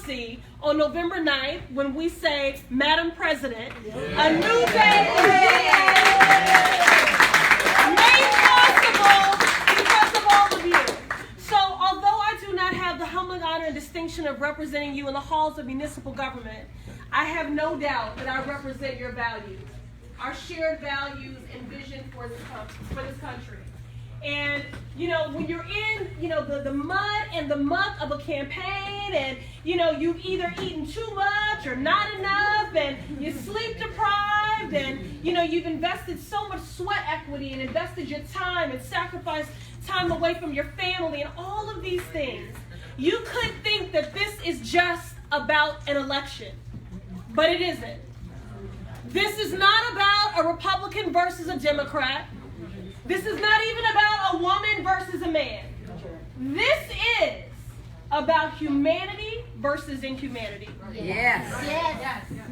democracy on November 9th when we say, Madam President, a new day is made possible because of all of you. So although I do not have the humbling honor and distinction of representing you in the halls of municipal government, I have no doubt that I represent your values, our shared values and vision for this country. And, when you're in, the mud and the muck of a campaign and, you've either eaten too much or not enough and you're sleep deprived and, you've invested so much sweat equity and invested your time and sacrificed time away from your family and all of these things, you could think that this is just about an election, but it isn't. This is not about a Republican versus a Democrat. This is not even about a woman versus a man. This is about humanity versus inhumanity. Yes.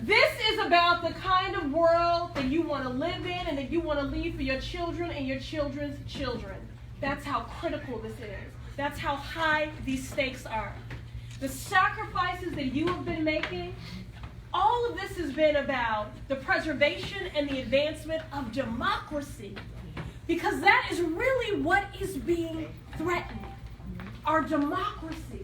This is about the kind of world that you want to live in and that you want to leave for your children and your children's children. That's how critical this is. That's how high these stakes are. The sacrifices that you have been making, all of this has been about the preservation and the advancement of democracy. Because that is really what is being threatened, our democracy.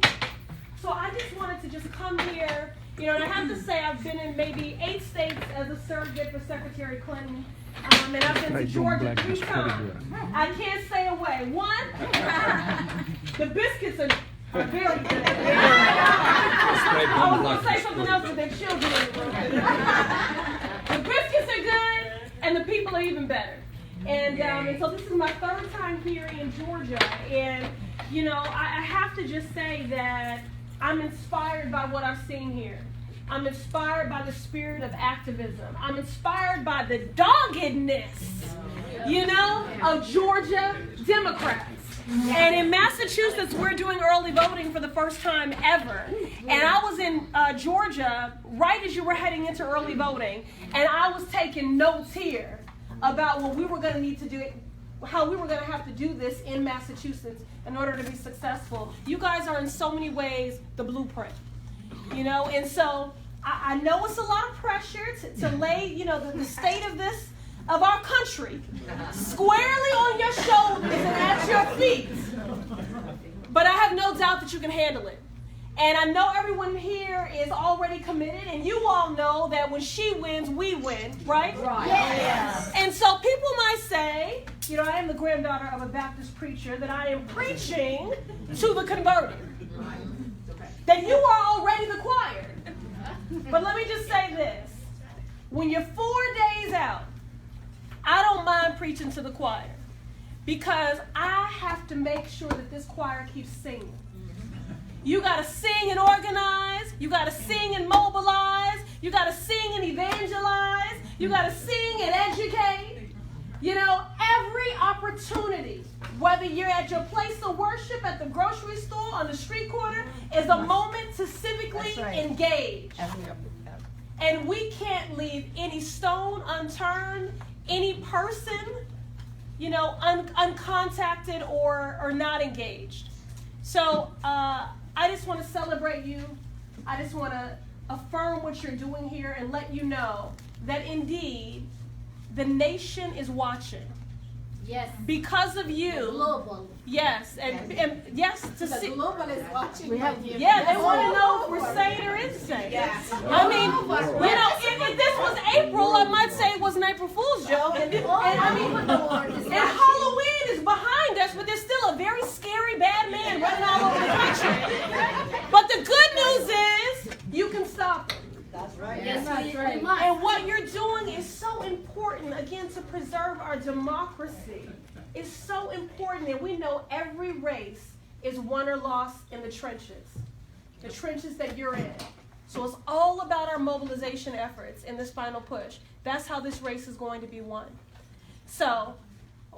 So I just wanted to just come here, and I have to say I've been in maybe 8 states as a surrogate for Secretary Clinton, and I've been to Georgia 3 times. I can't stay away. 1, the biscuits are very good. I was going to say something else with their children in the room. The biscuits are good, and the people are even better. And so this is my 3rd time here in Georgia, and I have to just say that I'm inspired by what I've seen here. I'm inspired by the spirit of activism. I'm inspired by the doggedness, of Georgia Democrats. And in Massachusetts, we're doing early voting for the first time ever. And I was in Georgia right as you were heading into early voting, and I was taking notes here about what we were going to need to do, how we were going to have to do this in Massachusetts in order to be successful. You guys are in so many ways the blueprint, and so I know it's a lot of pressure to lay, the state of our country squarely on your shoulders and at your feet. But I have no doubt that you can handle it. And I know everyone here is already committed, and you all know that when she wins, we win, right? Right. Yes. And so people might say, I am the granddaughter of a Baptist preacher, that I am preaching to the converted. That you are already the choir. But let me just say this. When you're 4 days out, I don't mind preaching to the choir because I have to make sure that this choir keeps singing. You got to sing and organize. You got to sing and mobilize. You got to sing and evangelize. You got to sing and educate. Every opportunity, whether you're at your place of worship, at the grocery store, on the street corner, is a moment to civically engage. And we can't leave any stone unturned, any person, uncontacted or not engaged. So I just want to celebrate you. I just want to affirm what you're doing here and let you know that indeed the nation is watching. Yes. Because of you. Global. Yes. And yes, to see. The global is watching. Yeah, they want to know if we're saved or insane. Yes. I mean, if this was April, I might say it was an April Fool's joke. And Halloween is behind us, but there's still a very scary bad man running all over the country. But the good news is you can stop him. That's right. Yes, that's right. And what you're doing is so important, again, to preserve our democracy. It's so important, and we know every race is won or lost in the trenches that you're in. So it's all about our mobilization efforts in this final push. That's how this race is going to be won. So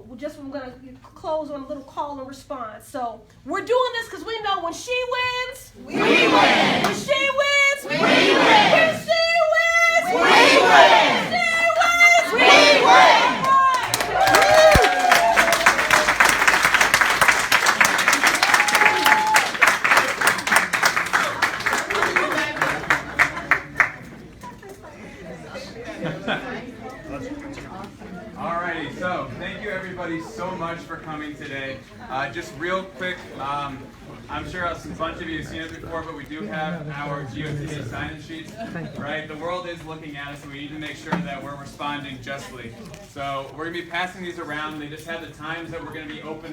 we're going to close on a little call and response. So we're doing this because we know when she wins, we win. When she wins, we win. When she wins, we win. When she wins, we win. Alrighty, so thank you everybody so much for coming today. Just real quick, I'm sure a bunch of you have seen it before, but we do have our GOTA sign-in sheets, right? The world is looking at us, and we need to make sure that we're responding justly. So we're going to be passing these around. They just have the times that we're going to be open.